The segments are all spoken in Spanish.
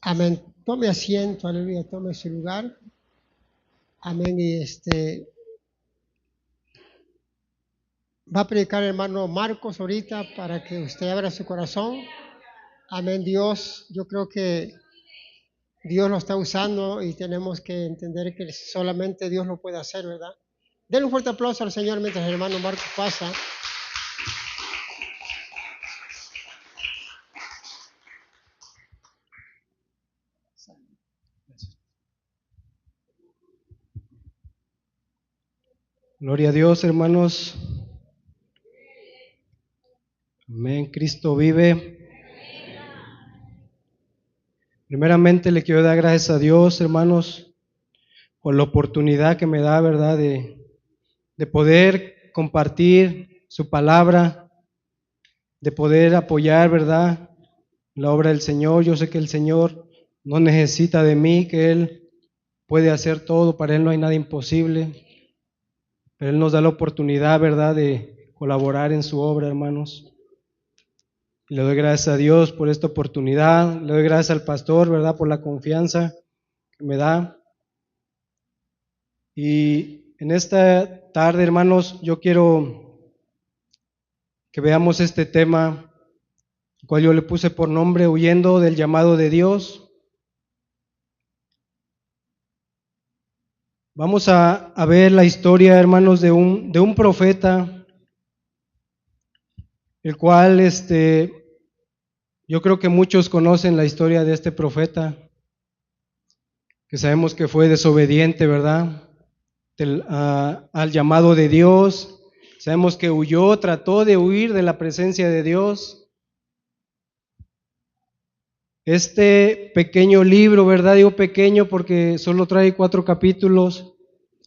Amén. Tome asiento, aleluya, tome su lugar. Amén. Y va a predicar el hermano Marcos ahorita para que usted abra su corazón. Amén. Dios, yo creo que Dios lo está usando y tenemos que entender que solamente Dios lo puede hacer, ¿verdad? Denle un fuerte aplauso al Señor mientras el hermano Marcos pasa. Gloria a Dios, hermanos. Amén. Cristo vive. Primeramente le quiero dar gracias a Dios, hermanos, por la oportunidad que me da, ¿verdad?, de poder compartir su palabra, de poder apoyar, ¿verdad?, la obra del Señor. Yo sé que el Señor no necesita de mí, que Él puede hacer todo, para Él no hay nada imposible, pero Él nos da la oportunidad, ¿verdad?, de colaborar en su obra, hermanos. Le doy gracias a Dios por esta oportunidad, le doy gracias al pastor, ¿verdad?, por la confianza que me da. Y en esta tarde, hermanos, yo quiero que veamos este tema, el cual yo le puse por nombre Huyendo del llamado de Dios. Vamos a ver la historia, hermanos, de un profeta, el cual yo creo que muchos conocen la historia de este profeta, que sabemos que fue desobediente, ¿verdad?, al llamado de Dios. Sabemos que huyó, trató de huir de la presencia de Dios. Este pequeño libro, ¿verdad? Digo pequeño porque solo trae 4 capítulos,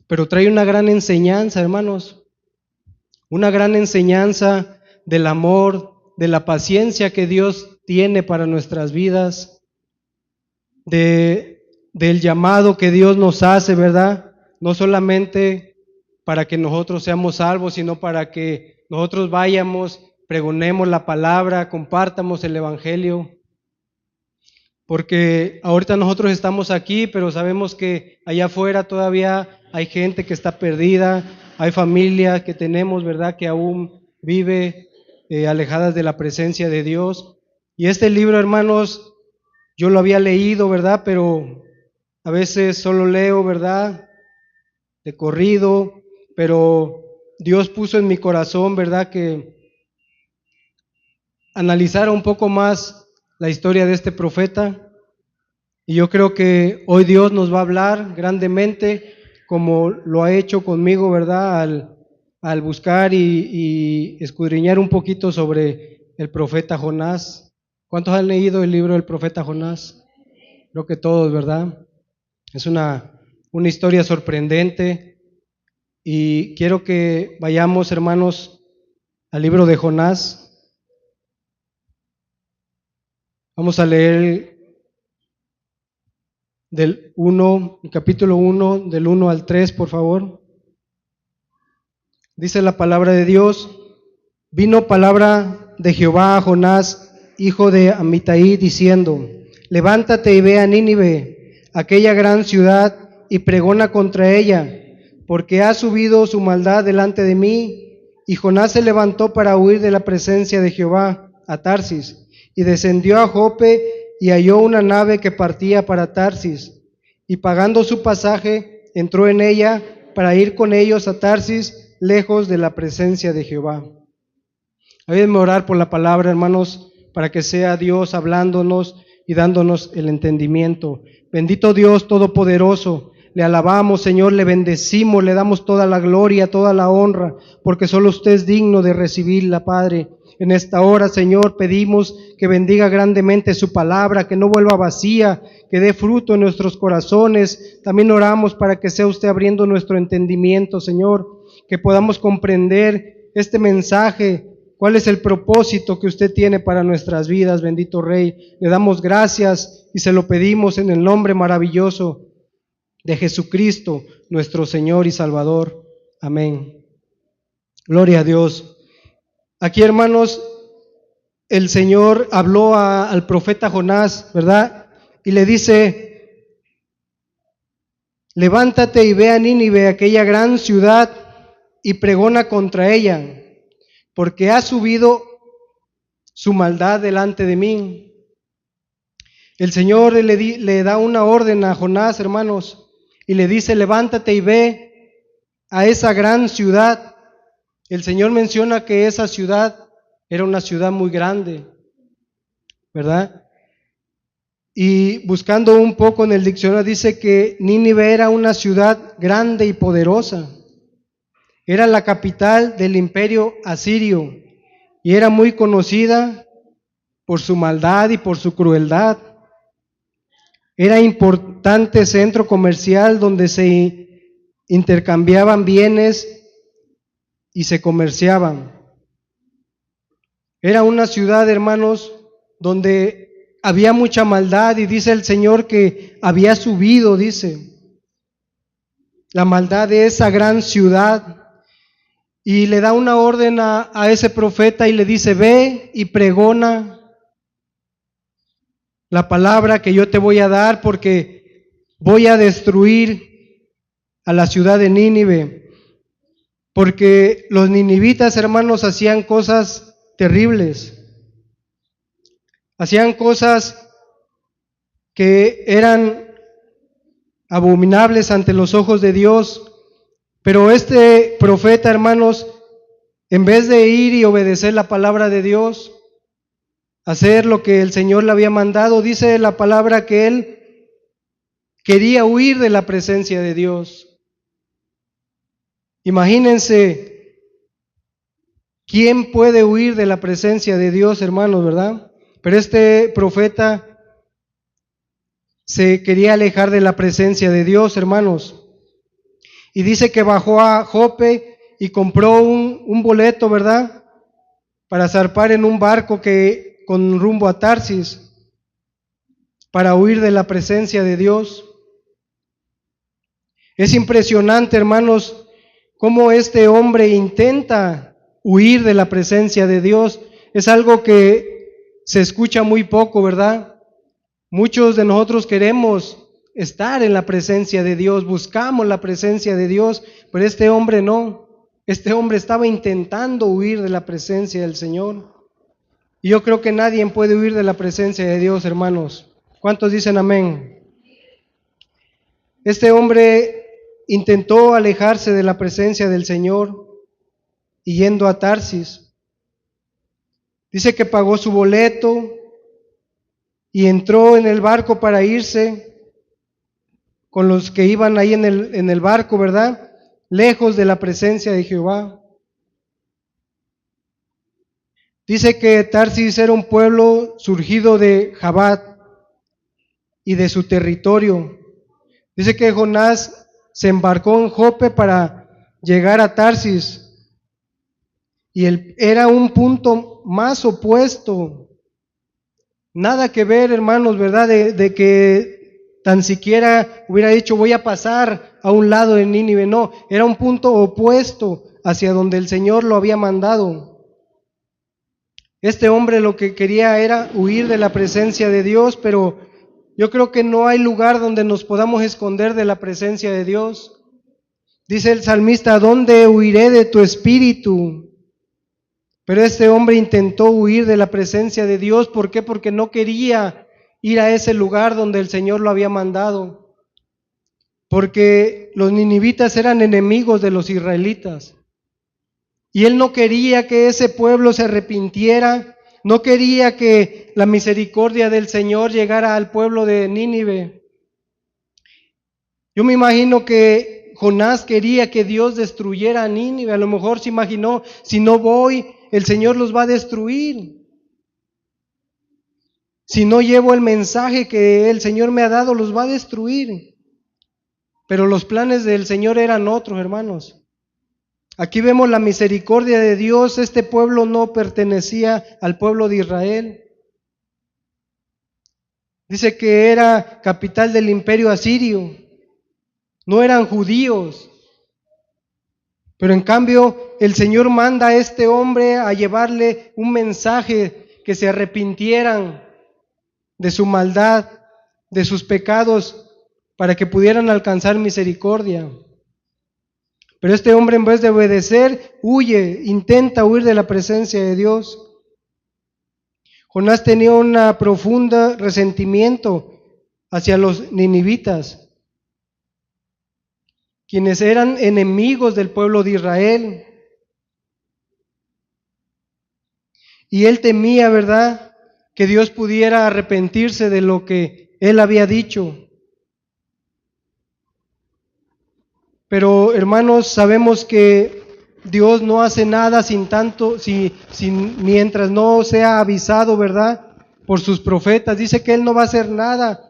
pero trae una gran enseñanza, hermanos. Una gran enseñanza del amor, de la paciencia que Dios tiene para nuestras vidas, del llamado que Dios nos hace, ¿verdad? No solamente para que nosotros seamos salvos, sino para que nosotros vayamos, pregonemos la palabra, compartamos el evangelio. Porque ahorita nosotros estamos aquí, pero sabemos que allá afuera todavía hay gente que está perdida, hay familias que tenemos, ¿verdad?, que aún vive alejadas de la presencia de Dios. Y este libro, hermanos, yo lo había leído, ¿verdad?, pero a veces solo leo, ¿verdad?, de corrido, pero Dios puso en mi corazón, ¿verdad?, que analizara un poco más la historia de este profeta. Y yo creo que hoy Dios nos va a hablar grandemente, como lo ha hecho conmigo, ¿verdad?, al buscar y escudriñar un poquito sobre el profeta Jonás. ¿Cuántos han leído el libro del profeta Jonás? Creo que todos, ¿verdad? Es una historia sorprendente y quiero que vayamos, hermanos, al libro de Jonás. Vamos a leer del capítulo 1, del 1 al 3, por favor. Dice la palabra de Dios: Vino palabra de Jehová a Jonás, hijo de Amitai, diciendo: Levántate y ve a Nínive, aquella gran ciudad, y pregona contra ella, porque ha subido su maldad delante de mí. Y Jonás se levantó para huir de la presencia de Jehová a Tarsis, y descendió a Jope, y halló una nave que partía para Tarsis, y pagando su pasaje, entró en ella para ir con ellos a Tarsis, lejos de la presencia de Jehová. Ayúdenme a orar por la palabra, hermanos, para que sea Dios hablándonos y dándonos el entendimiento. Bendito Dios Todopoderoso, le alabamos, Señor, le bendecimos, le damos toda la gloria, toda la honra, porque solo usted es digno de recibirla, Padre. En esta hora, Señor, pedimos que bendiga grandemente su palabra, que no vuelva vacía, que dé fruto en nuestros corazones. También oramos para que sea usted abriendo nuestro entendimiento, Señor, que podamos comprender este mensaje. ¿Cuál es el propósito que usted tiene para nuestras vidas, bendito Rey? Le damos gracias y se lo pedimos en el nombre maravilloso de Jesucristo, nuestro Señor y Salvador. Amén. Gloria a Dios. Aquí, hermanos, el Señor habló al profeta Jonás, ¿verdad? y le dice: levántate y ve a Nínive, aquella gran ciudad, y pregona contra ella, porque ha subido su maldad delante de mí. El Señor le da una orden a Jonás, hermanos, y le dice: levántate y ve a esa gran ciudad. El Señor menciona que esa ciudad era una ciudad muy grande, ¿verdad? Y buscando un poco en el diccionario dice que Nínive era una ciudad grande y poderosa. Era la capital del imperio asirio y era muy conocida por su maldad y por su crueldad. Era importante centro comercial donde se intercambiaban bienes y se comerciaban. Era una ciudad, hermanos, donde había mucha maldad, y dice el Señor que había subido, dice, la maldad de esa gran ciudad. Y le da una orden a ese profeta y le dice: ve y pregona la palabra que yo te voy a dar, porque voy a destruir a la ciudad de Nínive. Porque los ninivitas, hermanos, hacían cosas terribles. Hacían cosas que eran abominables ante los ojos de Dios. Pero este profeta, hermanos, en vez de ir y obedecer la palabra de Dios, hacer lo que el Señor le había mandado, dice la palabra que él quería huir de la presencia de Dios. Imagínense, ¿quién puede huir de la presencia de Dios, hermanos, verdad? Pero este profeta se quería alejar de la presencia de Dios, hermanos. Y dice que bajó a Jope y compró un boleto, ¿verdad?, para zarpar en un barco que con rumbo a Tarsis, para huir de la presencia de Dios. Es impresionante, hermanos, cómo este hombre intenta huir de la presencia de Dios. Es algo que se escucha muy poco, ¿verdad? Muchos de nosotros queremos estar en la presencia de Dios, buscamos la presencia de Dios, pero este hombre no. Este hombre estaba intentando huir de la presencia del Señor. Y yo creo que nadie puede huir de la presencia de Dios, hermanos. ¿Cuántos dicen amén? Este hombre intentó alejarse de la presencia del Señor y yendo a Tarsis. Dice que pagó su boleto y entró en el barco para irse con los que iban ahí en el barco, ¿verdad?, lejos de la presencia de Jehová. Dice que Tarsis era un pueblo surgido de Jabat y de su territorio. Dice que Jonás se embarcó en Jope para llegar a Tarsis y era un punto más opuesto. Nada que ver, hermanos, ¿verdad?, de que tan siquiera hubiera dicho voy a pasar a un lado de Nínive. No, era un punto opuesto hacia donde el Señor lo había mandado. Este hombre lo que quería era huir de la presencia de Dios, pero yo creo que no hay lugar donde nos podamos esconder de la presencia de Dios. Dice el salmista: ¿dónde huiré de tu espíritu? Pero este hombre intentó huir de la presencia de Dios. ¿Por qué? Porque no quería ir a ese lugar donde el Señor lo había mandado. Porque los ninivitas eran enemigos de los israelitas. Y él no quería que ese pueblo se arrepintiera, no quería que la misericordia del Señor llegara al pueblo de Nínive. Yo me imagino que Jonás quería que Dios destruyera a Nínive. A lo mejor se imaginó: si no voy, el Señor los va a destruir. Si no llevo el mensaje que el Señor me ha dado, los va a destruir. Pero los planes del Señor eran otros, hermanos. Aquí vemos la misericordia de Dios. Este pueblo no pertenecía al pueblo de Israel. Dice que era capital del imperio asirio. No eran judíos. Pero en cambio el Señor manda a este hombre a llevarle un mensaje, que se arrepintieran de su maldad. de sus pecados para que pudieran alcanzar misericordia. Pero este hombre, en vez de obedecer, huye, intenta huir de la presencia de Dios. Jonás tenía un profundo resentimiento hacia los ninivitas, quienes eran enemigos del pueblo de Israel. Y él temía, ¿verdad?, que Dios pudiera arrepentirse de lo que él había dicho. Pero, hermanos, sabemos que Dios no hace nada mientras no sea avisado, ¿verdad?, por sus profetas. Dice que Él no va a hacer nada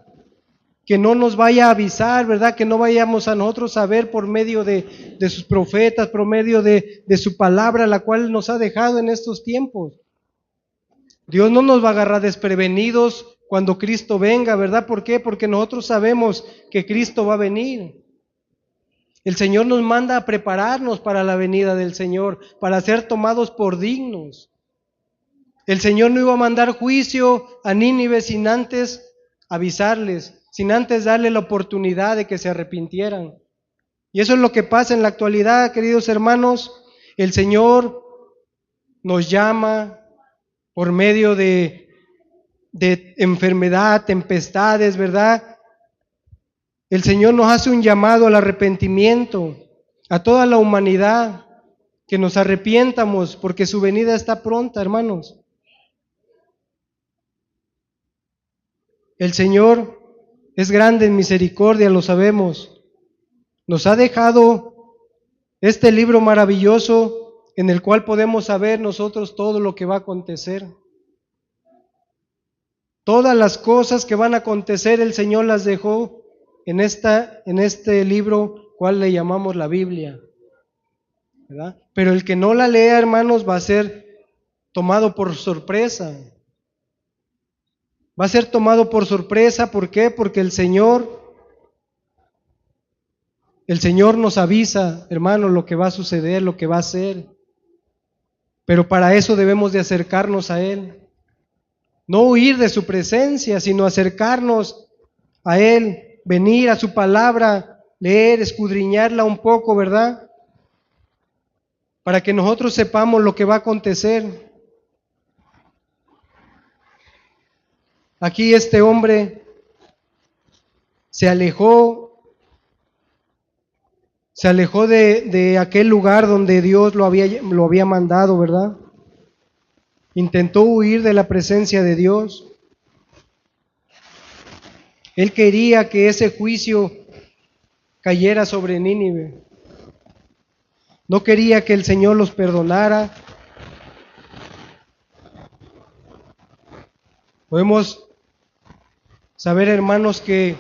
que no nos vaya a avisar, ¿verdad?, que no vayamos a nosotros a ver por medio de sus profetas, por medio de su palabra, la cual nos ha dejado en estos tiempos. Dios no nos va a agarrar desprevenidos cuando Cristo venga, ¿verdad? ¿Por qué? Porque nosotros sabemos que Cristo va a venir. El Señor nos manda a prepararnos para la venida del Señor, para ser tomados por dignos. El Señor no iba a mandar juicio a Nínive sin antes avisarles, sin antes darle la oportunidad de que se arrepintieran. Y eso es lo que pasa en la actualidad, queridos hermanos. El Señor nos llama por medio de enfermedad, tempestades, ¿verdad? El Señor nos hace un llamado al arrepentimiento, a toda la humanidad, que nos arrepientamos porque su venida está pronta, hermanos. El Señor es grande en misericordia, lo sabemos. Nos ha dejado este libro maravilloso en el cual podemos saber nosotros todo lo que va a acontecer. Todas las cosas que van a acontecer, el Señor las dejó en este libro, cual le llamamos la Biblia, ¿verdad? Pero el que no la lea, hermanos, va a ser tomado por sorpresa. Va a ser tomado por sorpresa, ¿por qué? Porque el Señor nos avisa, hermanos, lo que va a suceder, lo que va a ser. Pero para eso debemos de acercarnos a Él. No huir de su presencia, sino acercarnos a Él, venir a su palabra, leer, escudriñarla un poco, ¿verdad? Para que nosotros sepamos lo que va a acontecer. Aquí este hombre se alejó de aquel lugar donde Dios lo había mandado, ¿verdad? Intentó huir de la presencia de Dios. Él quería que ese juicio cayera sobre Nínive. No quería que el Señor los perdonara. Podemos saber, hermanos, que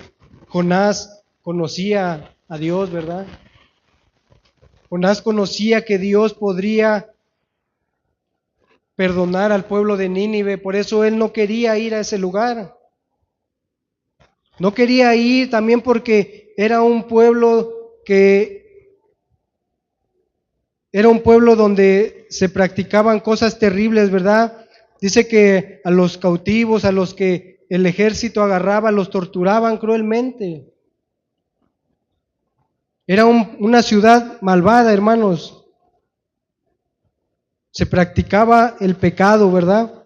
Jonás conocía a Dios, ¿verdad? Jonás conocía que Dios podría perdonar al pueblo de Nínive, por eso él no quería ir a ese lugar. No quería ir también porque era un pueblo donde se practicaban cosas terribles, ¿verdad? Dice que a los cautivos, a los que el ejército agarraba, los torturaban cruelmente. Era una ciudad malvada, hermanos. Se practicaba el pecado, ¿verdad?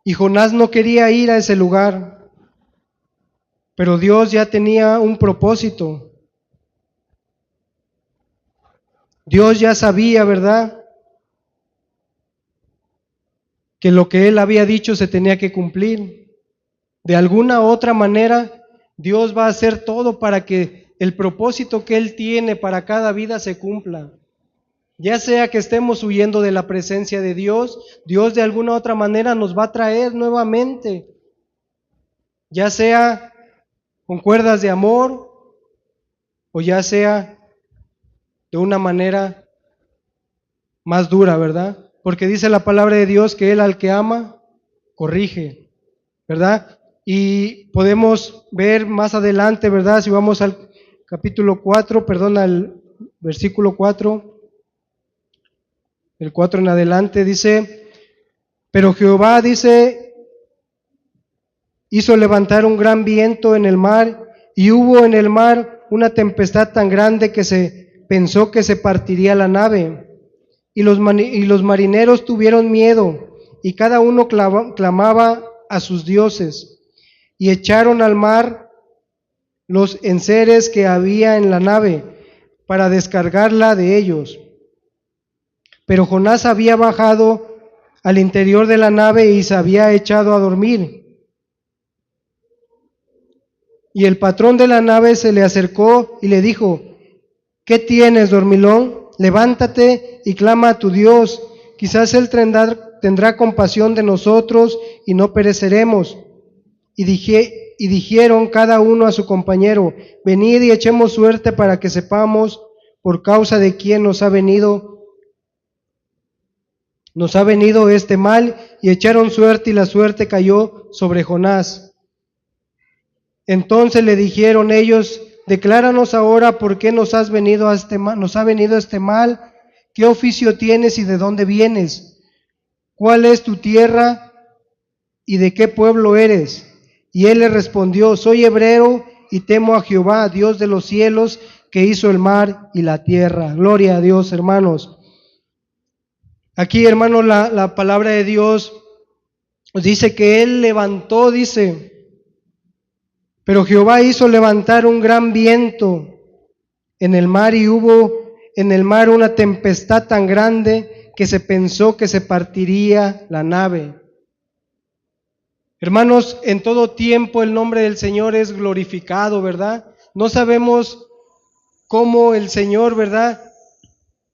Y Jonás no quería ir a ese lugar. Pero Dios ya tenía un propósito. Dios ya sabía, ¿verdad?, que lo que Él había dicho se tenía que cumplir. De alguna u otra manera, Dios va a hacer todo para que el propósito que Él tiene para cada vida se cumpla. Ya sea que estemos huyendo de la presencia de Dios, Dios de alguna u otra manera nos va a traer nuevamente. Ya sea con cuerdas de amor o ya sea de una manera más dura, ¿verdad? Porque dice la palabra de Dios que Él al que ama, corrige, ¿verdad? Y podemos ver más adelante, ¿verdad? Si vamos al capítulo 4, al versículo 4, el 4 en adelante dice, pero Jehová dice, hizo levantar un gran viento en el mar, y hubo en el mar una tempestad tan grande que se pensó que se partiría la nave. Y los marineros tuvieron miedo, y cada uno clamaba a sus dioses, y echaron al mar los enseres que había en la nave, para descargarla de ellos. Pero Jonás había bajado al interior de la nave y se había echado a dormir. Y el patrón de la nave se le acercó y le dijo: ¿qué tienes, dormilón? Levántate y clama a tu Dios. Quizás Él tendrá compasión de nosotros y no pereceremos. Y dijeron cada uno a su compañero: venid y echemos suerte para que sepamos por causa de quién nos ha venido este mal. Y echaron suerte, y la suerte cayó sobre Jonás. Entonces le dijeron ellos: decláranos ahora por qué nos ha venido este mal, qué oficio tienes y de dónde vienes, cuál es tu tierra y de qué pueblo eres. Y él le respondió: soy hebreo y temo a Jehová, Dios de los cielos, que hizo el mar y la tierra. Gloria a Dios, hermanos. Aquí, hermanos, la palabra de Dios nos dice que él levantó, dice, pero Jehová hizo levantar un gran viento en el mar, y hubo en el mar una tempestad tan grande que se pensó que se partiría la nave. Hermanos, en todo tiempo el nombre del Señor es glorificado, ¿verdad? No sabemos cómo el Señor, ¿verdad?,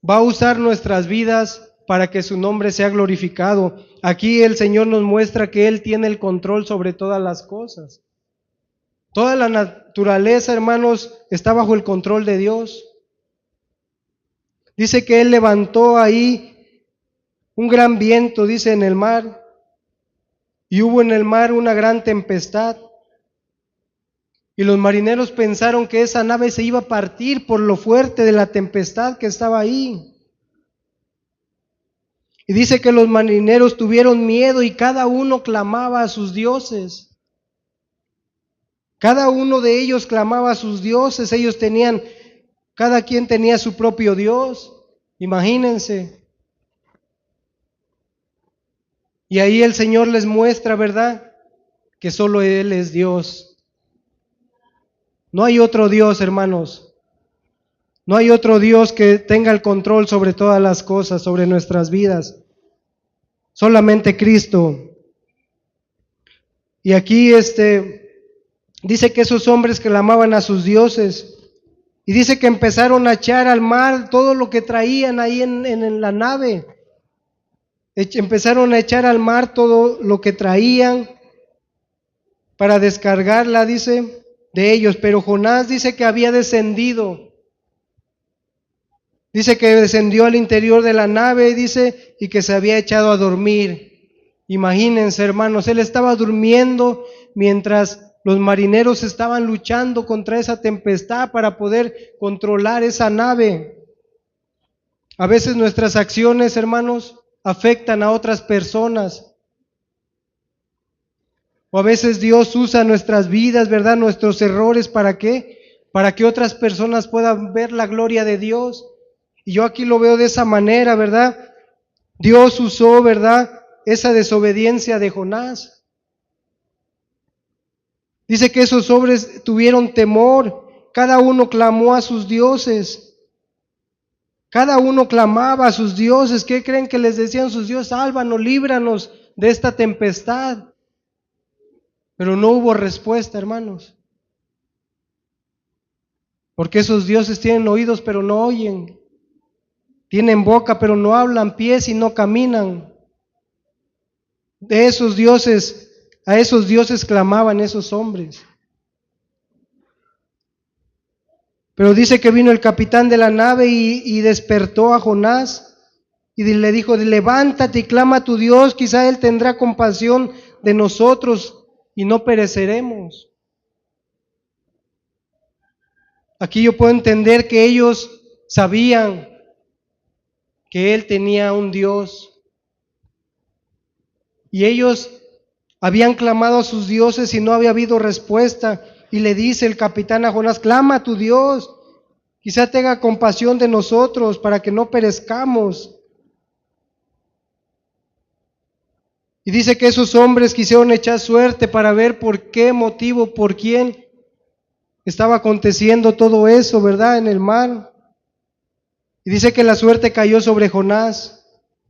va a usar nuestras vidas para que su nombre sea glorificado. Aquí el Señor nos muestra que Él tiene el control sobre todas las cosas. Toda la naturaleza, hermanos, está bajo el control de Dios. Dice que Él levantó ahí un gran viento, dice, en el mar, y hubo en el mar una gran tempestad. Y los marineros pensaron que esa nave se iba a partir por lo fuerte de la tempestad que estaba ahí. Y dice que los marineros tuvieron miedo y cada uno clamaba a sus dioses. Cada uno de ellos clamaba a sus dioses. Cada quien tenía su propio Dios. Imagínense. Y ahí el Señor les muestra, ¿verdad?, que solo Él es Dios. No hay otro Dios, hermanos. No hay otro Dios que tenga el control sobre todas las cosas, sobre nuestras vidas. Solamente Cristo. Y aquí dice que esos hombres clamaban a sus dioses. Y dice que empezaron a echar al mar todo lo que traían ahí en la nave. Empezaron a echar al mar todo lo que traían para descargarla, dice, de ellos. Pero Jonás dice que había descendido. Dice que descendió al interior de la nave, dice, y que se había echado a dormir. Imagínense, hermanos, él estaba durmiendo mientras los marineros estaban luchando contra esa tempestad para poder controlar esa nave. A veces nuestras acciones, hermanos, afectan a otras personas. O a veces Dios usa nuestras vidas, ¿verdad?, nuestros errores, ¿para qué? Para que otras personas puedan ver la gloria de Dios. Y yo aquí lo veo de esa manera, ¿verdad? Dios usó, ¿verdad?, esa desobediencia de Jonás. Dice que esos hombres tuvieron temor, cada uno clamó a sus dioses. Cada uno clamaba a sus dioses. ¿Qué creen que les decían sus dioses? Sálvanos, líbranos de esta tempestad. Pero no hubo respuesta, hermanos. Porque esos dioses tienen oídos pero no oyen. Tienen boca pero no hablan, pies y no caminan. De esos dioses, a esos dioses clamaban esos hombres. Pero dice que vino el capitán de la nave y despertó a Jonás y le dijo: levántate y clama a tu Dios, quizá Él tendrá compasión de nosotros y no pereceremos. Aquí yo puedo entender que ellos sabían que Él tenía un Dios y ellos Habían clamado a sus dioses y no había habido respuesta. Y le dice el capitán a Jonás, clama a tu Dios, quizá tenga compasión de nosotros para que no perezcamos. Y dice que esos hombres quisieron echar suerte para ver por qué motivo, por quién estaba aconteciendo todo eso, ¿verdad? En el mar. Y dice que la suerte cayó sobre Jonás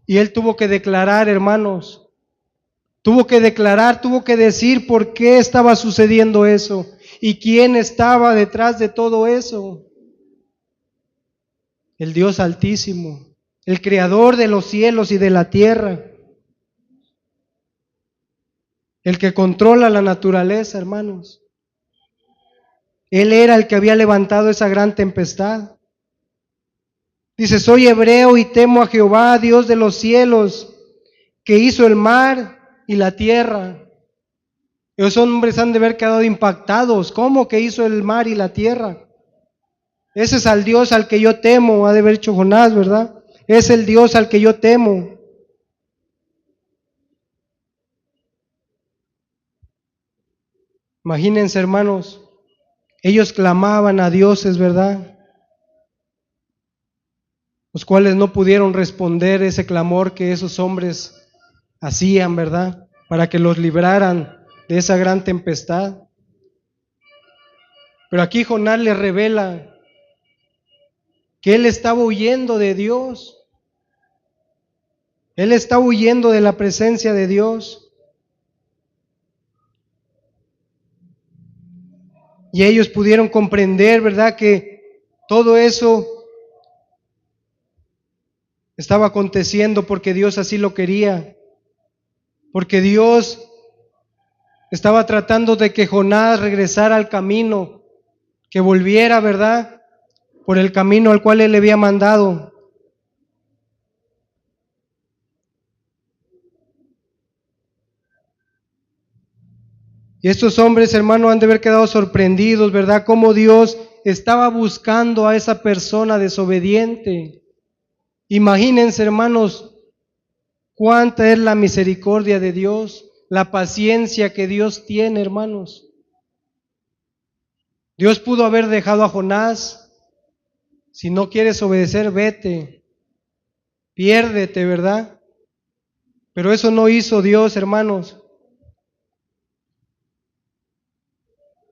y él tuvo que declarar, hermanos, tuvo que declarar, tuvo que decir por qué estaba sucediendo eso y quién estaba detrás de todo eso. El Dios Altísimo, el Creador de los cielos y de la tierra, el que controla la naturaleza, hermanos. Él era el que había levantado esa gran tempestad. Dice, soy hebreo y temo a Jehová, Dios de los cielos, que hizo el mar y la tierra. Esos hombres han de haber quedado impactados. ¿Cómo que hizo el mar y la tierra? Ese es al Dios al que yo temo, ha de haber dicho Jonás, ¿verdad? Es el Dios al que yo temo. Imagínense, hermanos, ellos clamaban a dioses, ¿verdad? Los cuales no pudieron responder ese clamor que esos hombres hacían, ¿verdad? Para que los libraran de esa gran tempestad. Pero aquí Jonás les revela que él estaba huyendo de Dios. Él estaba huyendo de la presencia de Dios. Y ellos pudieron comprender, ¿verdad?, que todo eso estaba aconteciendo porque Dios así lo quería. Porque Dios estaba tratando de que Jonás regresara al camino, que volviera, ¿verdad?, por el camino al cual Él le había mandado. Y estos hombres, hermanos, han de haber quedado sorprendidos, ¿verdad?, cómo Dios estaba buscando a esa persona desobediente. Imagínense, hermanos, cuánta es la misericordia de Dios, la paciencia que Dios tiene, hermanos. Dios pudo haber dejado a Jonás. Si no quieres obedecer, vete, piérdete, ¿verdad? Pero eso no hizo Dios, hermanos.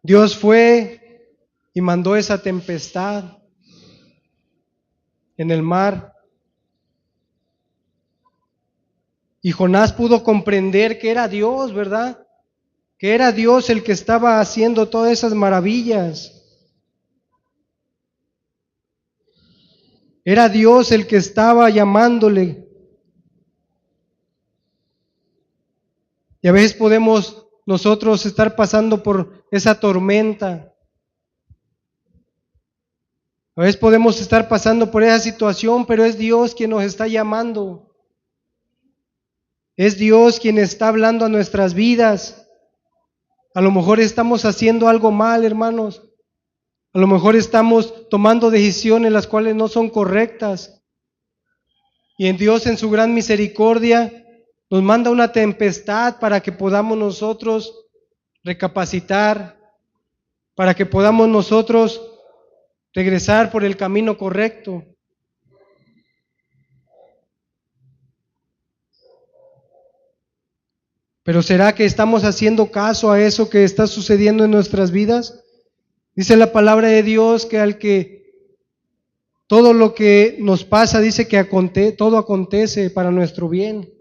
Dios fue y mandó esa tempestad en el mar. Y Jonás pudo comprender que era Dios, ¿verdad? Que era Dios el que estaba haciendo todas esas maravillas. Era Dios el que estaba llamándole. Y a veces podemos nosotros estar pasando por esa tormenta. A veces podemos estar pasando por esa situación, pero es Dios quien nos está llamando. Es Dios quien está hablando a nuestras vidas. A lo mejor estamos haciendo algo mal, hermanos. A lo mejor estamos tomando decisiones las cuales no son correctas. Y en Dios, en su gran misericordia, nos manda una tempestad para que podamos nosotros recapacitar, para que podamos nosotros regresar por el camino correcto. Pero ¿será que estamos haciendo caso a eso que está sucediendo en nuestras vidas? Dice la palabra de Dios que al que todo lo que nos pasa, dice que todo acontece para nuestro bien.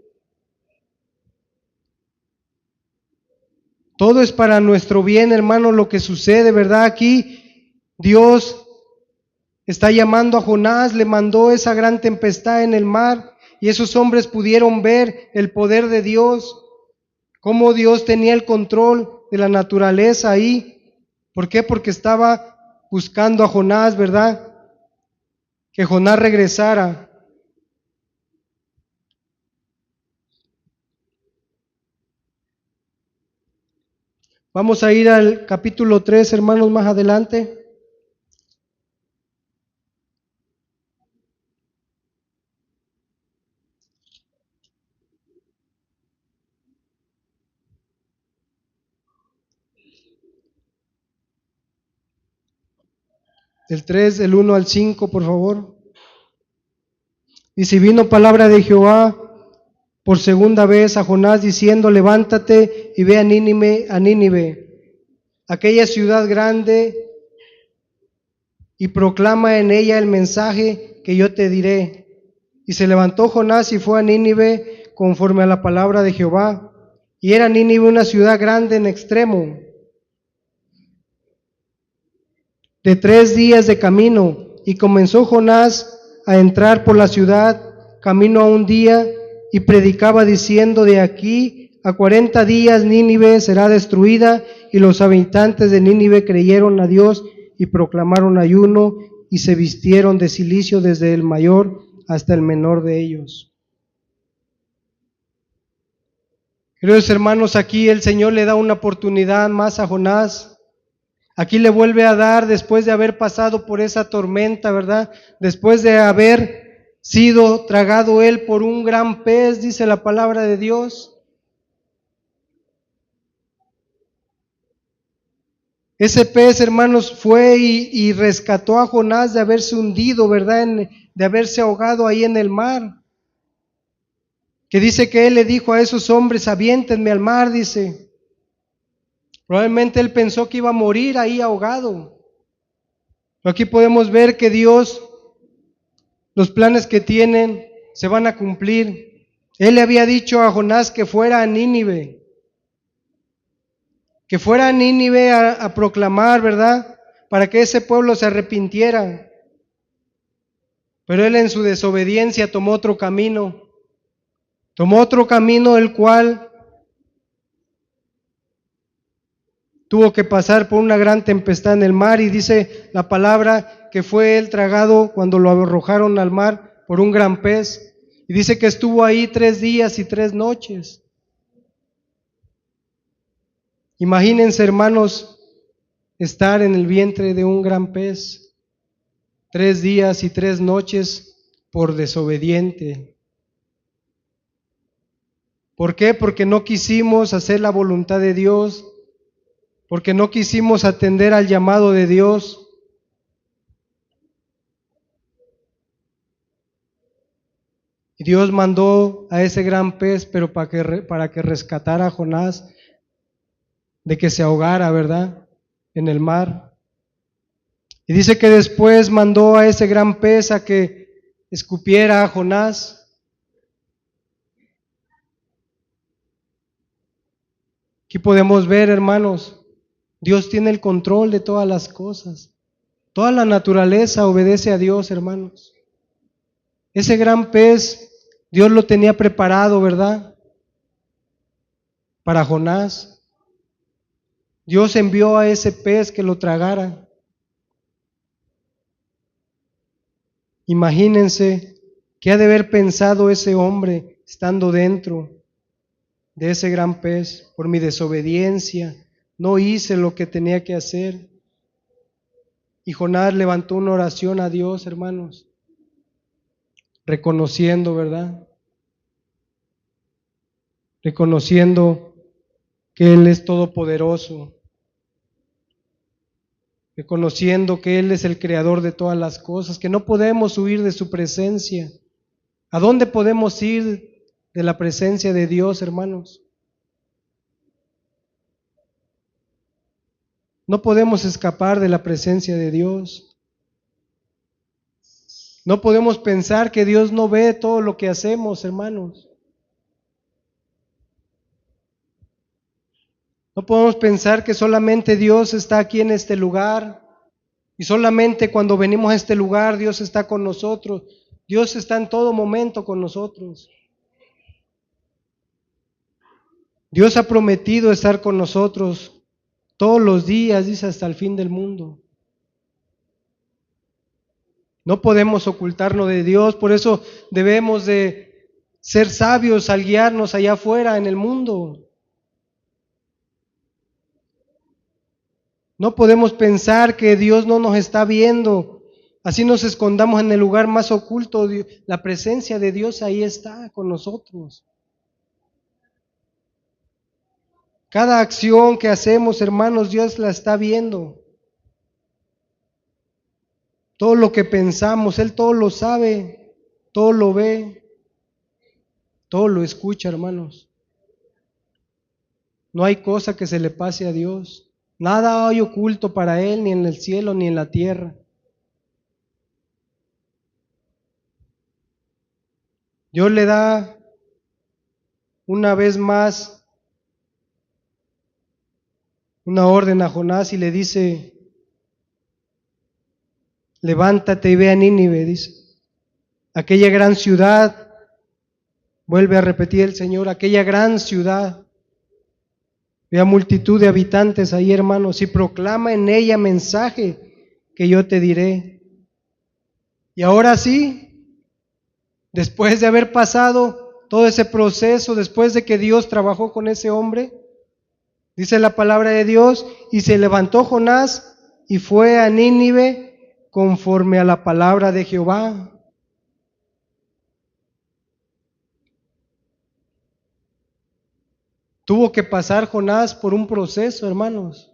Todo es para nuestro bien, hermano, lo que sucede, ¿verdad? Aquí Dios está llamando a Jonás, le mandó esa gran tempestad en el mar y esos hombres pudieron ver el poder de Dios, cómo Dios tenía el control de la naturaleza ahí. ¿Por qué? Porque estaba buscando a Jonás, ¿verdad? Que Jonás regresara. Vamos a ir al capítulo 3, hermanos, más adelante. Del 3, del 1 al 5, por favor. Y si vino palabra de Jehová por segunda vez a Jonás diciendo, levántate y ve a Nínive, aquella ciudad grande, y proclama en ella el mensaje que yo te diré. Y se levantó Jonás y fue a Nínive conforme a la palabra de Jehová. Y era Nínive una ciudad grande en extremo, de 3 días de camino. Y comenzó Jonás a entrar por la ciudad, camino a un día, y predicaba diciendo, de aquí a 40 días Nínive será destruida. Y los habitantes de Nínive creyeron a Dios y proclamaron ayuno y se vistieron de cilicio desde el mayor hasta el menor de ellos. Queridos hermanos, aquí el Señor le da una oportunidad más a Jonás. Aquí le vuelve a dar, después de haber pasado por esa tormenta, ¿verdad? Después de haber sido tragado él por un gran pez, dice la palabra de Dios. Ese pez, hermanos, fue y rescató a Jonás de haberse hundido, ¿verdad? De haberse ahogado ahí en el mar. Que dice que él le dijo a esos hombres, aviéntenme al mar, dice. Probablemente él pensó que iba a morir ahí ahogado. Pero aquí podemos ver que Dios, los planes que tienen, se van a cumplir. Él le había dicho a Jonás que fuera a Nínive. Que fuera a Nínive a proclamar, ¿verdad? Para que ese pueblo se arrepintiera. Pero él en su desobediencia tomó otro camino. Tomó otro camino el cual tuvo que pasar por una gran tempestad en el mar, y dice la palabra que fue él tragado cuando lo arrojaron al mar por un gran pez. Y dice que estuvo ahí 3 días y 3 noches. Imagínense, hermanos, estar en el vientre de un gran pez 3 días y 3 noches por desobediente. ¿Por qué? Porque no quisimos hacer la voluntad de Dios, porque no quisimos atender al llamado de Dios. Y Dios mandó a ese gran pez, pero para que rescatara a Jonás de que se ahogara, ¿verdad?, en el mar. Y dice que después mandó a ese gran pez a que escupiera a Jonás. Aquí podemos ver, hermanos, Dios tiene el control de todas las cosas. Toda la naturaleza obedece a Dios, hermanos. Ese gran pez, Dios lo tenía preparado, ¿verdad?, para Jonás. Dios envió a ese pez que lo tragara. Imagínense qué ha de haber pensado ese hombre estando dentro de ese gran pez. Por mi desobediencia no hice lo que tenía que hacer. Y Jonás levantó una oración a Dios, hermanos, reconociendo, ¿verdad?, reconociendo que Él es todopoderoso, reconociendo que Él es el creador de todas las cosas, que no podemos huir de su presencia. ¿A dónde podemos ir de la presencia de Dios, hermanos? No podemos escapar de la presencia de Dios. No podemos pensar que Dios no ve todo lo que hacemos, hermanos. No podemos pensar que solamente Dios está aquí en este lugar y solamente cuando venimos a este lugar Dios está con nosotros. Dios está en todo momento con nosotros. Dios ha prometido estar con nosotros todos los días, dice, hasta el fin del mundo. No podemos ocultarnos de Dios, por eso debemos de ser sabios al guiarnos allá afuera en el mundo. No podemos pensar que Dios no nos está viendo. Así nos escondamos en el lugar más oculto. La presencia de Dios ahí está con nosotros. Cada acción que hacemos, hermanos, Dios la está viendo. Todo lo que pensamos, Él todo lo sabe, todo lo ve, todo lo escucha, hermanos. No hay cosa que se le pase a Dios. Nada hay oculto para Él, ni en el cielo, ni en la tierra. Dios le da una vez más una orden a Jonás y le dice: levántate y ve a Nínive, dice. Aquella gran ciudad, vuelve a repetir el Señor, aquella gran ciudad. Ve a multitud de habitantes ahí, hermanos, y proclama en ella mensaje que yo te diré. Y ahora sí, después de haber pasado todo ese proceso, después de que Dios trabajó con ese hombre, dice la palabra de Dios, y se levantó Jonás y fue a Nínive conforme a la palabra de Jehová. Tuvo que pasar Jonás por un proceso, hermanos.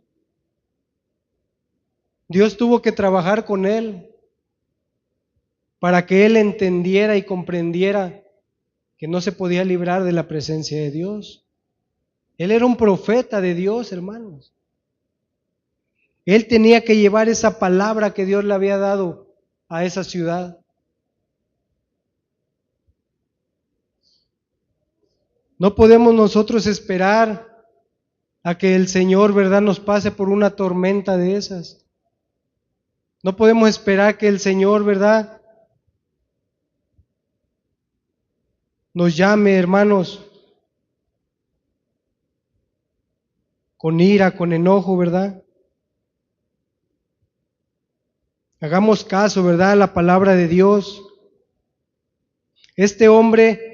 Dios tuvo que trabajar con él para que él entendiera y comprendiera que no se podía librar de la presencia de Dios. Él era un profeta de Dios, hermanos. Él tenía que llevar esa palabra que Dios le había dado a esa ciudad. No podemos nosotros esperar a que el Señor, ¿verdad?, nos pase por una tormenta de esas. No podemos esperar que el Señor, ¿verdad?, nos llame, hermanos, con ira, con enojo, ¿verdad? Hagamos caso, ¿verdad?, a la palabra de Dios. Este hombre,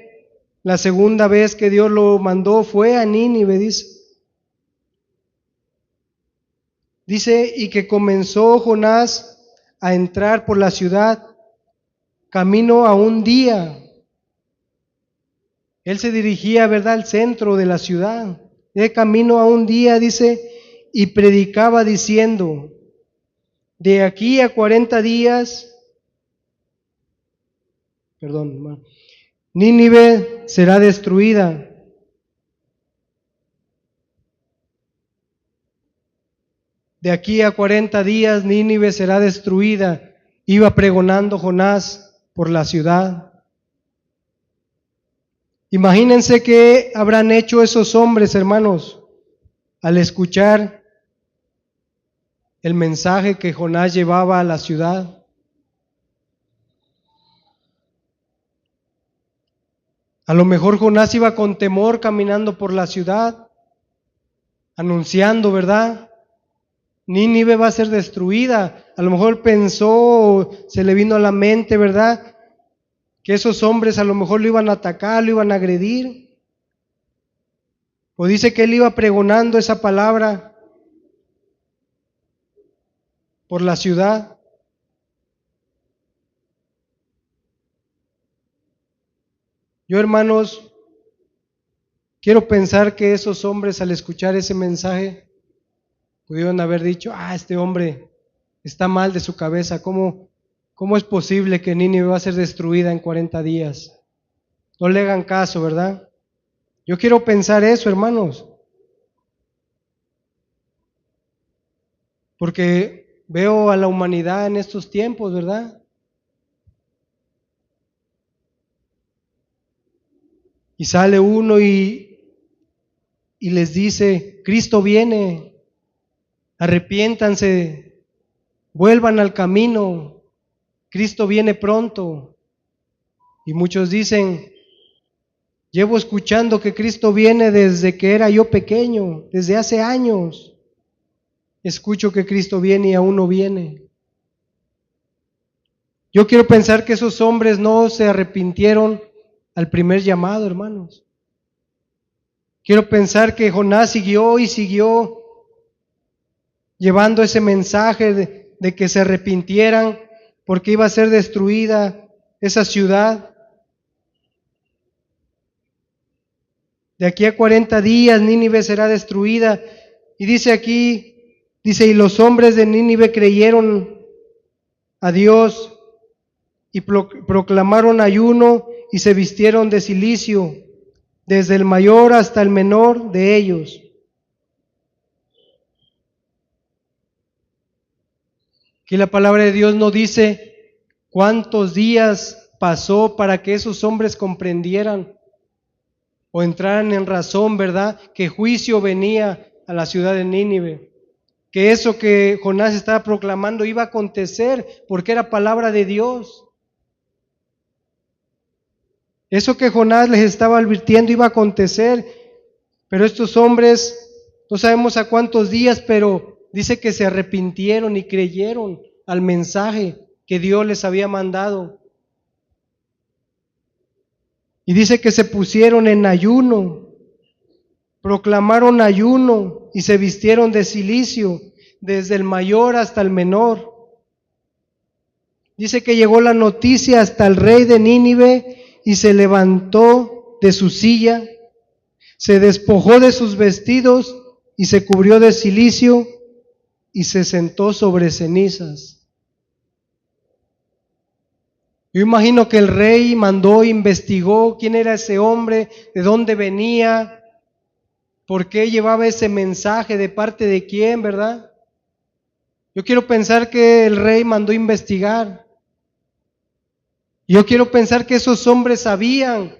la segunda vez que Dios lo mandó fue a Nínive, dice. Dice, y que comenzó Jonás a entrar por la ciudad, camino a un día. Él se dirigía, ¿verdad?, al centro de la ciudad. De camino a un día, dice, y predicaba diciendo: de aquí a 40 días, hermano, Nínive será destruida. De aquí a 40 días Nínive será destruida. Iba pregonando Jonás por la ciudad. Imagínense qué habrán hecho esos hombres, hermanos, al escuchar el mensaje que Jonás llevaba a la ciudad. A lo mejor Jonás iba con temor caminando por la ciudad, anunciando, ¿verdad? Nínive va a ser destruida. A lo mejor pensó, se le vino a la mente, ¿verdad?, que esos hombres a lo mejor lo iban a atacar, lo iban a agredir. O dice que él iba pregonando esa palabra por la ciudad. Yo, hermanos, quiero pensar que esos hombres al escuchar ese mensaje pudieron haber dicho: este hombre está mal de su cabeza, ¿cómo es posible que Nínive va a ser destruida en 40 días? No le hagan caso, ¿verdad? Yo quiero pensar eso, hermanos, porque veo a la humanidad en estos tiempos, ¿verdad? Y sale uno y les dice: Cristo viene, arrepiéntanse, vuelvan al camino, Cristo viene pronto. Y muchos dicen: llevo escuchando que Cristo viene desde que era yo pequeño, desde hace años. Escucho que Cristo viene y aún no viene. Yo quiero pensar que esos hombres no se arrepintieron al primer llamado, hermanos. Quiero pensar que Jonás siguió y siguió llevando ese mensaje de que se arrepintieran porque iba a ser destruida esa ciudad. De aquí a 40 días Nínive será destruida. Y dice aquí, dice, y los hombres de Nínive creyeron a Dios y proclamaron ayuno y se vistieron de cilicio, desde el mayor hasta el menor de ellos. Aquí la palabra de Dios no dice cuántos días pasó para que esos hombres comprendieran o entraran en razón, ¿verdad? Que juicio venía a la ciudad de Nínive, que eso que Jonás estaba proclamando iba a acontecer porque era palabra de Dios. Eso que Jonás les estaba advirtiendo iba a acontecer, pero estos hombres, no sabemos a cuántos días, pero dice que se arrepintieron y creyeron al mensaje que Dios les había mandado. Y dice que se pusieron en ayuno, proclamaron ayuno y se vistieron de cilicio, desde el mayor hasta el menor. Dice que llegó la noticia hasta el rey de Nínive y se levantó de su silla, se despojó de sus vestidos y se cubrió de cilicio y se sentó sobre cenizas. Yo imagino que el rey mandó, investigó quién era ese hombre, de dónde venía, por qué llevaba ese mensaje, de parte de quién, ¿verdad? Yo quiero pensar que el rey mandó investigar. Yo quiero pensar que esos hombres sabían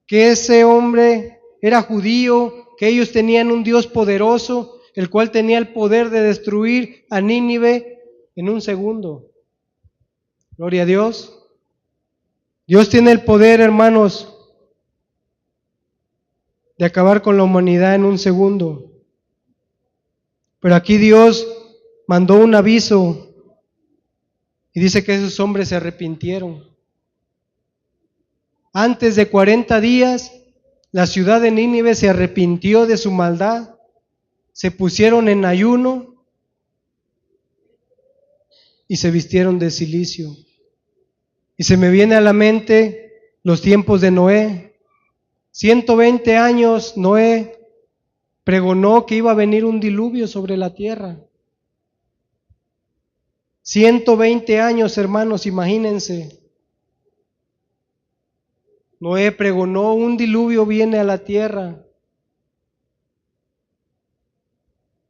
que ese hombre era judío, que ellos tenían un Dios poderoso, el cual tenía el poder de destruir a Nínive en un segundo. Gloria a Dios. Dios tiene el poder, hermanos, de acabar con la humanidad en un segundo. Pero aquí Dios mandó un aviso y dice que esos hombres se arrepintieron. Antes de 40 días, la ciudad de Nínive se arrepintió de su maldad, se pusieron en ayuno y se vistieron de cilicio. Y se me viene a la mente los tiempos de Noé. 120 años Noé pregonó que iba a venir un diluvio sobre la tierra. 120 años, hermanos, imagínense. Noé pregonó, un diluvio viene a la tierra.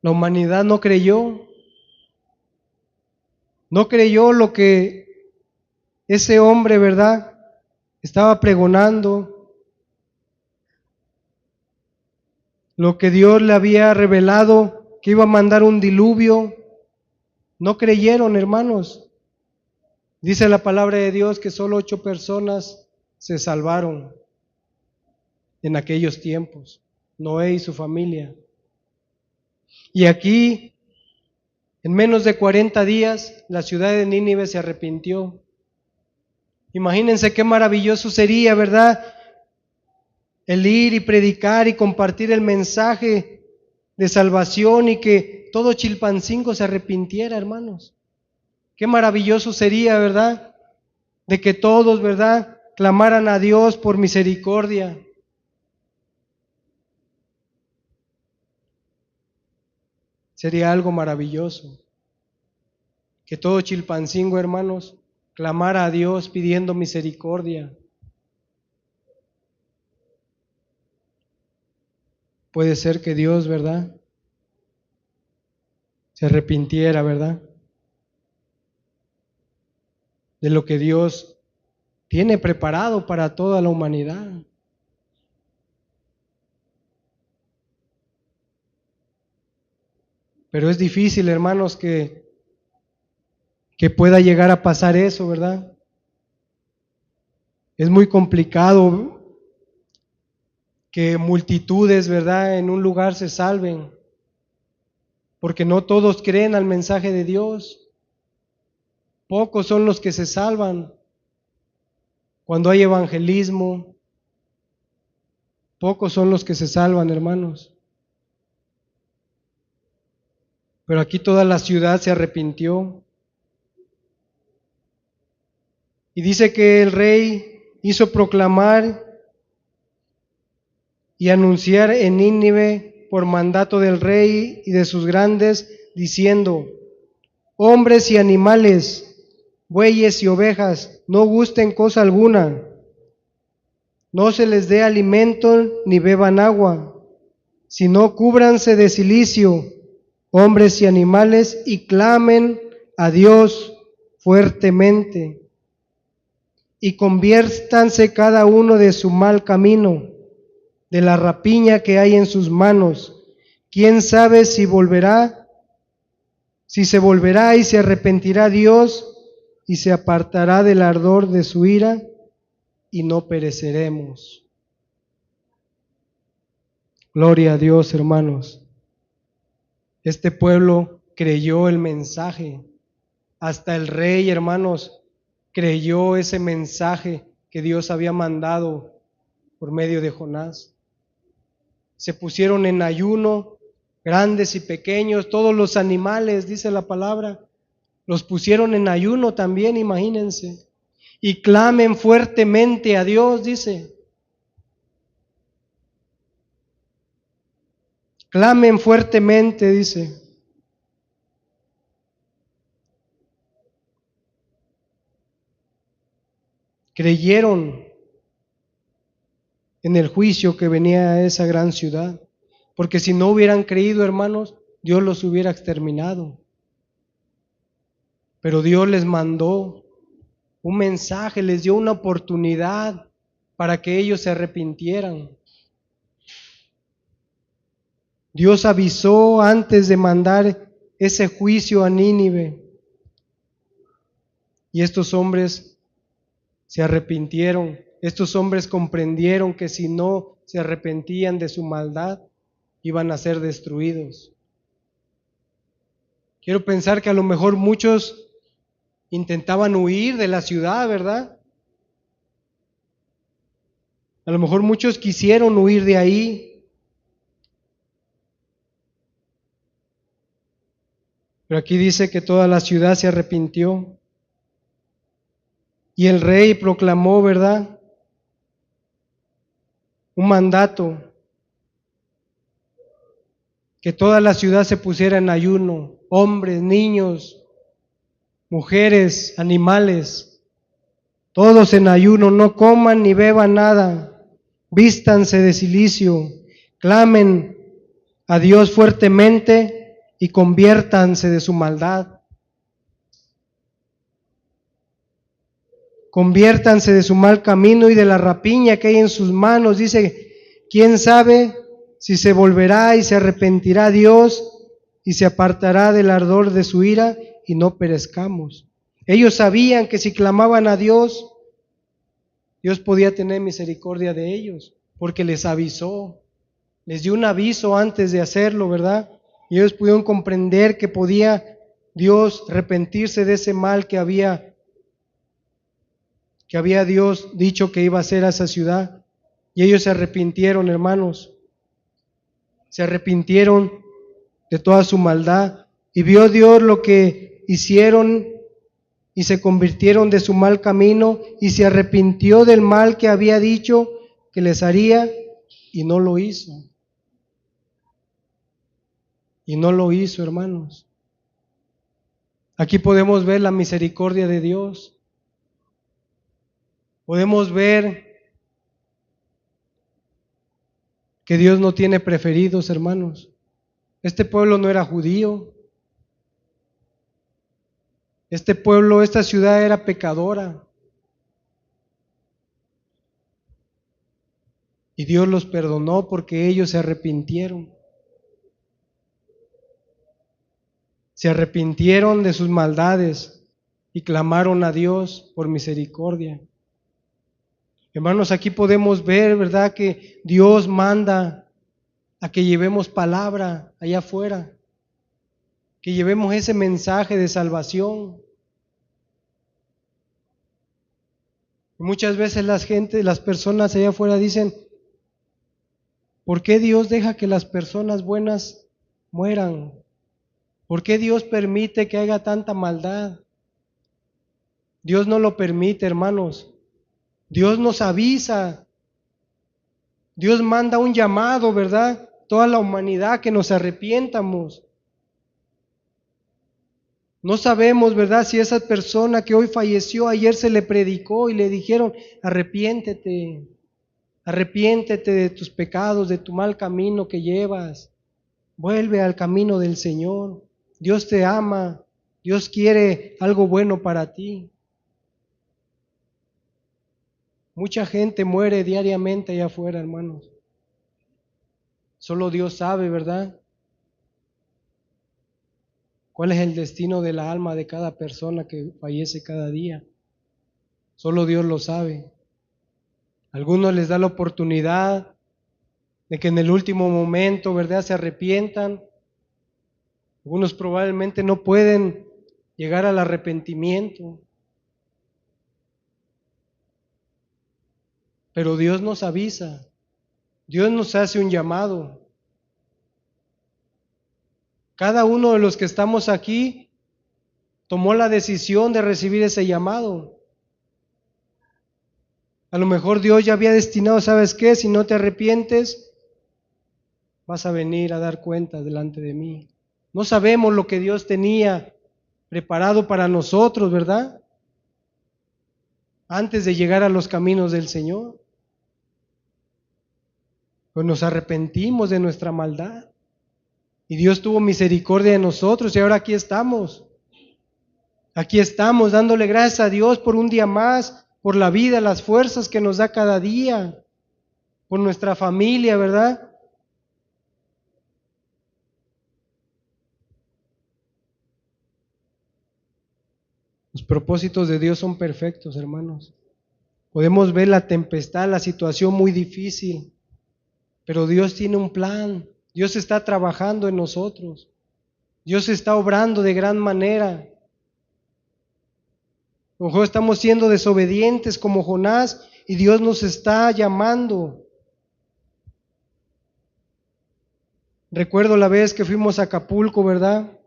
La humanidad no creyó. No creyó lo que ese hombre, ¿verdad?, estaba pregonando, lo que Dios le había revelado, que iba a mandar un diluvio. No creyeron, hermanos. Dice la palabra de Dios que solo 8 personas se salvaron en aquellos tiempos, Noé y su familia. Y aquí, en menos de 40 días, la ciudad de Nínive se arrepintió. Imagínense qué maravilloso sería, ¿verdad?, el ir y predicar y compartir el mensaje de salvación y que todo Chilpancingo se arrepintiera, hermanos. Qué maravilloso sería, ¿verdad?, de que todos, ¿verdad?, clamaran a Dios por misericordia. Sería algo maravilloso. Que todo Chilpancingo, hermanos, clamara a Dios pidiendo misericordia. Puede ser que Dios, ¿verdad?, se arrepintiera, ¿verdad?, de lo que Dios tiene preparado para toda la humanidad. Pero es difícil, hermanos, que pueda llegar a pasar eso, ¿verdad? Es muy complicado que multitudes, ¿verdad?, en un lugar se salven, porque no todos creen al mensaje de Dios. Pocos son los que se salvan cuando hay evangelismo. Pocos son los que se salvan, hermanos. Pero aquí toda la ciudad se arrepintió. Y dice que el rey hizo proclamar y anunciar en Nínive por mandato del rey y de sus grandes, diciendo: hombres y animales, bueyes y ovejas, no gusten cosa alguna, no se les dé alimento ni beban agua, sino cúbranse de cilicio, hombres y animales, y clamen a Dios fuertemente, y conviértanse cada uno de su mal camino, de la rapiña que hay en sus manos. ¿Quién sabe si se volverá y se arrepentirá Dios y se apartará del ardor de su ira y no pereceremos? Gloria a Dios, hermanos. Este pueblo creyó el mensaje. Hasta el rey, hermanos, creyó ese mensaje que Dios había mandado por medio de Jonás. Se pusieron en ayuno, grandes y pequeños, todos los animales, dice la palabra, los pusieron en ayuno también, imagínense. Y clamen fuertemente a Dios, dice. Clamen fuertemente, dice. Creyeron en el juicio que venía a esa gran ciudad, porque si no hubieran creído, hermanos, Dios los hubiera exterminado. Pero Dios les mandó un mensaje, les dio una oportunidad para que ellos se arrepintieran. Dios avisó antes de mandar ese juicio a Nínive, y estos hombres se arrepintieron. Estos hombres comprendieron que si no se arrepentían de su maldad, iban a ser destruidos. Quiero pensar que a lo mejor muchos intentaban huir de la ciudad, ¿verdad? A lo mejor muchos quisieron huir de ahí. Pero aquí dice que toda la ciudad se arrepintió. Y el rey proclamó, ¿verdad?, un mandato, que toda la ciudad se pusiera en ayuno, hombres, niños, mujeres, animales, todos en ayuno, no coman ni beban nada, vístanse de cilicio, clamen a Dios fuertemente y conviértanse de su maldad. Conviértanse de su mal camino y de la rapiña que hay en sus manos. Dice, ¿quién sabe si se volverá y se arrepentirá Dios y se apartará del ardor de su ira y no perezcamos? Ellos sabían que si clamaban a Dios, Dios podía tener misericordia de ellos, porque les avisó, les dio un aviso antes de hacerlo, ¿verdad? Y ellos pudieron comprender que podía Dios arrepentirse de ese mal que había Dios dicho que iba a hacer a esa ciudad. Y ellos se arrepintieron, hermanos. Se arrepintieron de toda su maldad. Y vio Dios lo que hicieron y se convirtieron de su mal camino y se arrepintió del mal que había dicho que les haría y no lo hizo. Y no lo hizo, hermanos. Aquí podemos ver la misericordia de Dios. Podemos ver que Dios no tiene preferidos, hermanos. Este pueblo no era judío. Este pueblo, esta ciudad era pecadora. Y Dios los perdonó porque ellos se arrepintieron. Se arrepintieron de sus maldades y clamaron a Dios por misericordia. Hermanos, aquí podemos ver, ¿verdad?, que Dios manda a que llevemos palabra allá afuera, que llevemos ese mensaje de salvación. Y muchas veces las personas allá afuera dicen, ¿por qué Dios deja que las personas buenas mueran? ¿Por qué Dios permite que haya tanta maldad? Dios no lo permite, hermanos. Dios nos avisa. Dios manda un llamado, ¿verdad? Toda la humanidad que nos arrepientamos. No sabemos, ¿verdad? Si esa persona que hoy falleció, ayer se le predicó y le dijeron, arrepiéntete, arrepiéntete de tus pecados, de tu mal camino que llevas. Vuelve al camino del Señor. Dios te ama. Dios quiere algo bueno para ti. Mucha gente muere diariamente allá afuera, hermanos. Solo Dios sabe, ¿verdad? ¿Cuál es el destino de la alma de cada persona que fallece cada día? Solo Dios lo sabe. A algunos les da la oportunidad de que en el último momento, ¿verdad?, se arrepientan. Algunos probablemente no pueden llegar al arrepentimiento. Pero Dios nos avisa. Dios nos hace un llamado. Cada uno de los que estamos aquí tomó la decisión de recibir ese llamado. A lo mejor Dios ya había destinado, ¿sabes qué? Si no te arrepientes, vas a venir a dar cuenta delante de mí. No sabemos lo que Dios tenía preparado para nosotros, ¿verdad? Antes de llegar a los caminos del Señor. Pues nos arrepentimos de nuestra maldad. Y Dios tuvo misericordia de nosotros y ahora aquí estamos. Aquí estamos dándole gracias a Dios por un día más, por la vida, las fuerzas que nos da cada día, por nuestra familia, ¿verdad? Los propósitos de Dios son perfectos, hermanos. Podemos ver la tempestad, la situación muy difícil, pero Dios tiene un plan. Dios está trabajando en nosotros. Dios está obrando de gran manera. A lo mejor estamos siendo desobedientes como Jonás y Dios nos está llamando. Recuerdo la vez que fuimos a Acapulco, ¿verdad?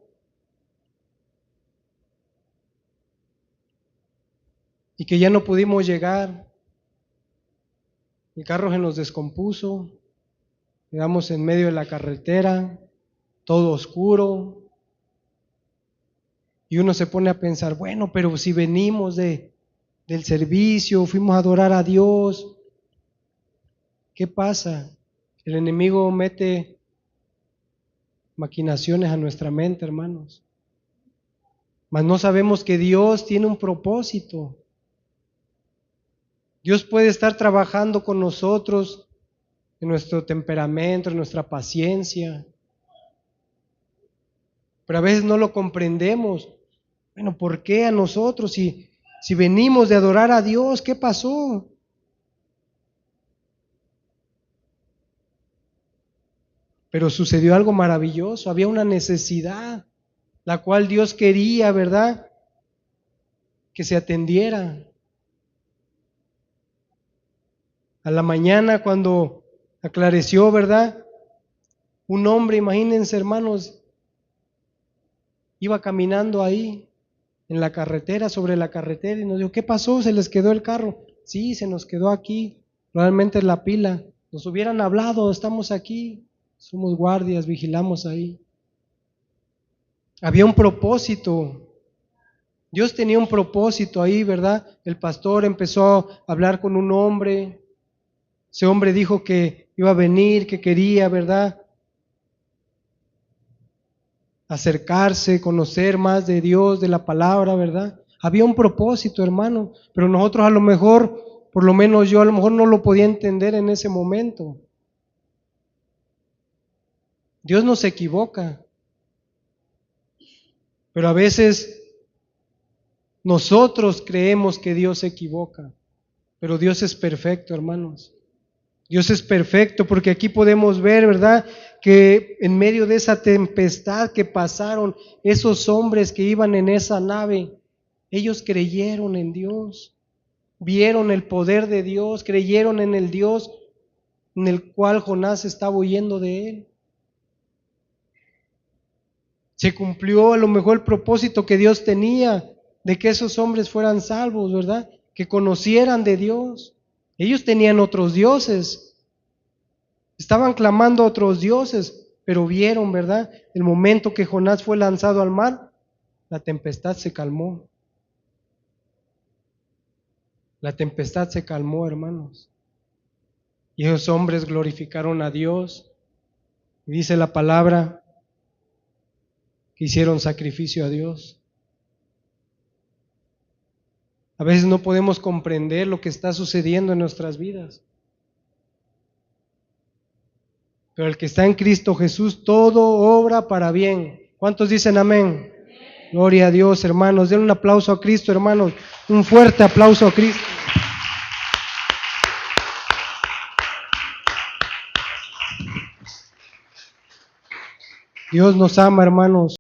Y que ya no pudimos llegar. El carro se nos descompuso. Quedamos en medio de la carretera, todo oscuro. Y uno se pone a pensar, bueno, pero si venimos del servicio, fuimos a adorar a Dios, ¿qué pasa? El enemigo mete maquinaciones a nuestra mente, hermanos. Mas no sabemos que Dios tiene un propósito. Dios puede estar trabajando con nosotros en nuestro temperamento, en nuestra paciencia. Pero a veces no lo comprendemos. Bueno, ¿por qué a nosotros? Si venimos de adorar a Dios, ¿qué pasó? Pero sucedió algo maravilloso, había una necesidad, la cual Dios quería, ¿verdad?, que se atendiera. A la mañana cuando aclareció, ¿verdad?, un hombre, imagínense, hermanos, iba caminando ahí en la carretera, sobre la carretera, y nos dijo, ¿qué pasó? ¿Se les quedó el carro? Sí, se nos quedó aquí, probablemente la pila. Nos hubieran hablado, estamos aquí, somos guardias, vigilamos ahí. Había un propósito. Dios tenía un propósito ahí, ¿verdad? El pastor empezó a hablar con un hombre. Ese hombre dijo que iba a venir, que quería, ¿verdad?, acercarse, conocer más de Dios, de la palabra, ¿verdad? Había un propósito, hermano, pero nosotros a lo mejor, por lo menos yo a lo mejor no lo podía entender en ese momento. Dios no se equivoca, pero a veces nosotros creemos que Dios se equivoca, pero Dios es perfecto, hermanos. Dios es perfecto porque aquí podemos ver, ¿verdad?, que en medio de esa tempestad que pasaron esos hombres que iban en esa nave, ellos creyeron en Dios, vieron el poder de Dios, creyeron en el Dios en el cual Jonás estaba huyendo de él. Se cumplió a lo mejor el propósito que Dios tenía de que esos hombres fueran salvos, ¿verdad?, que conocieran de Dios. Ellos tenían otros dioses, Estaban clamando a otros dioses, pero vieron, ¿verdad? El momento que Jonás fue lanzado al mar, la tempestad se calmó. La tempestad se calmó, hermanos. Y esos hombres glorificaron a Dios. Y dice la palabra que hicieron sacrificio a Dios. A veces no podemos comprender lo que está sucediendo en nuestras vidas. Pero el que está en Cristo Jesús, todo obra para bien. ¿Cuántos dicen amén? Gloria a Dios, hermanos. Den un aplauso a Cristo, hermanos. Un fuerte aplauso a Cristo. Dios nos ama, hermanos.